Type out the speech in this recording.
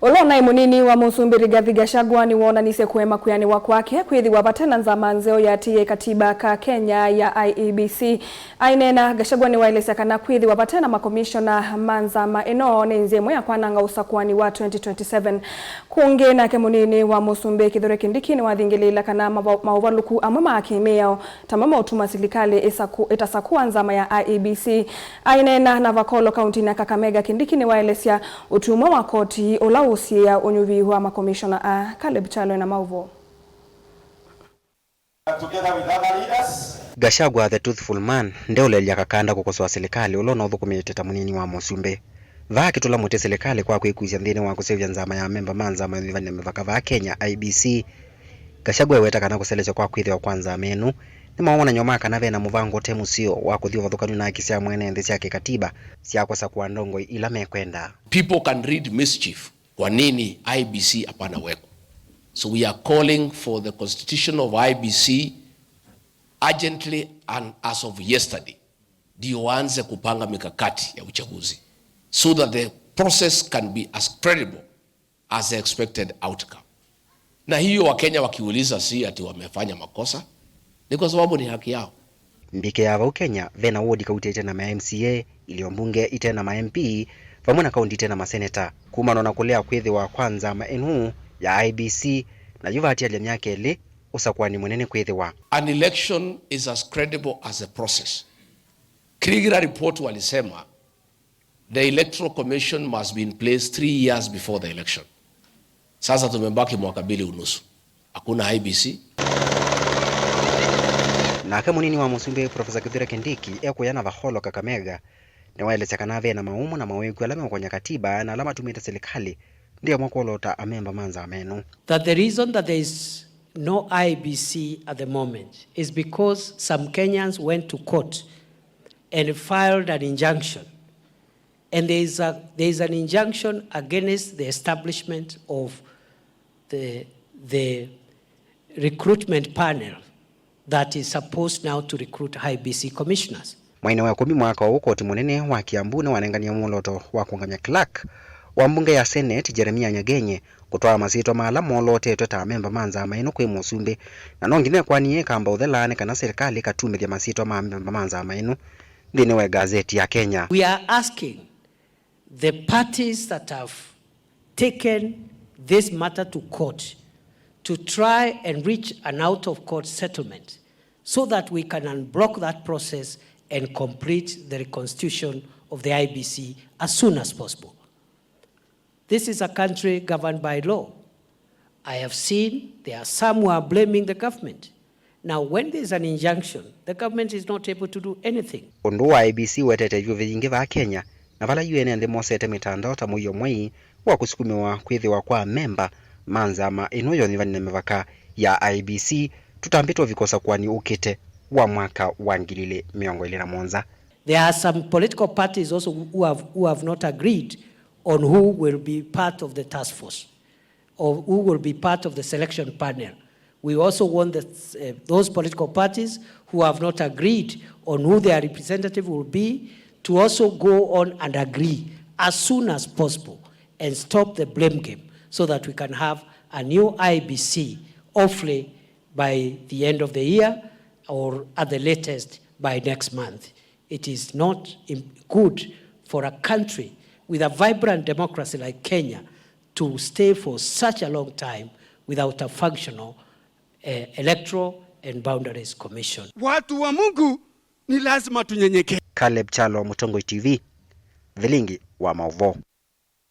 Unai munini wa Musumbi Rigathi Gachagua niwoonan'ya kuema kuyaniwa kwake kwithiwa vatena nzama nzeo yatie katiba ka Kenya ya Iebc. Ainena Gachagua niwaelesya kana kwithiwa vatena makamishena nzama ino ni nzemwe ya kwananga usakuani wa 2027. Kungi nake munini wa Musumbi Kithure Kindiki niwathingilila kana mauvaluku amwe makimeo tamama utuma serikali itasakua nzama ya Iebc. Ainena na vakolo kaunti na Kakamega. Kindiki niwaelesya utumwa wa koti usakuani unyuviwa makamishena a Kaleb na mauvo. Together with other leaders, Gachagua the truthful man ndeulelya kakanda kukosoa serikali ulona uthukumite munini wa Musumbi va kitula muti serikali kwa kwikuisya nthini wa kuseuvw'a nzama ya memba manzama ya mivaka va Kenya Iebc. Gachagua aiweta kana kuselesya kwa kwithiwa kwa nzama enu ni munini kana vena muvango te muisyo wa kuthio vathukanu na kisya mwene nthi sya kikatiba sya kusakua ndongo ila mekwenda. People can read mischief. Kwa nini IEBC hapana weko? So we are calling for the constitution of IEBC urgently and as of yesterday. Ndio waanze kupanga mikakati ya uchaguzi so that the process can be as credible as the expected outcome. Na hiyo Wakenya wakiuliza si ati wamefanya makosa, ni kwa sababu ni haki yao. Mbike ya vau Kenya vena wodi kauti tena ma MCA ilio mbunge itena ma MP vamwe na kaunti tena maseneta kumano na kulea kwithiwa kwanza maenu ya IEBC na yuvati ya myaka ili usakuani munene kwithiwa. An election is as credible as a process. Kulikiila report walisema the electoral commission must be in place 3 years before the election. Sasa tumebaki mwaka 2.5. Hakuna IEBC. Nake munini wa Musumbi Profesa Kithure Kindiki ekuyana vaholo Kakamega niwaelesya kana vena maumu na maweku alama mkonya katiba na alama tumita serikali ndio mwakolota amemba manza amenu. That the reason that there is no IEBC at the moment is because some Kenyans went to court and filed an injunction, and there is an injunction against the establishment of the recruitment panel that is supposed now to recruit IEBC commissioners. Mwaine wa 10 mwaka wa koti munene wa Kiambu na wanengania muloto wa kungamya Clark wa mbunge ya Senate Jeremiah Nyagenye kutoa masito maala molote tweta memba manza maino kwe Musumbi na nongine kwani kamba uthelane kana serikali katumithya masito ma memba manza maino ndine wa gazeti ya Kenya. We are asking the parties that have taken this matter to court to try and reach an out of court settlement so that we can unblock that process and complete the reconstitution of the IEBC as soon as possible. This is a country governed by law. I have seen there are some who are blaming the government. Now, when there is an injunction, the government is not able to do anything. Undu wa IEBC wetete yuve vingi va Kenya na vala UN ndi mosete mitandao ta muyo mwei wa kusukumiwa kwithiwa kwa memba manzama ino yoni vanene mivaka ya IEBC tutambitwa vikosa kwani ukite wa mwaka wa 2021. There are some political parties also who have not agreed on who will be part of the task force or who will be part of the selection panel. We also want those political parties who have not agreed on who their representative will be to also go on and agree as soon as possible and stop the blame game so that we can have a new IEBC hopefully by the end of the year or at the latest by next month. It is not good for a country with a vibrant democracy like Kenya to stay for such a long time without a functional electoral and boundaries commission. Watu wa Mungu ni lazima tunyenyekee. Kaleb Mutongo TV, Vilingi wa Mauvo.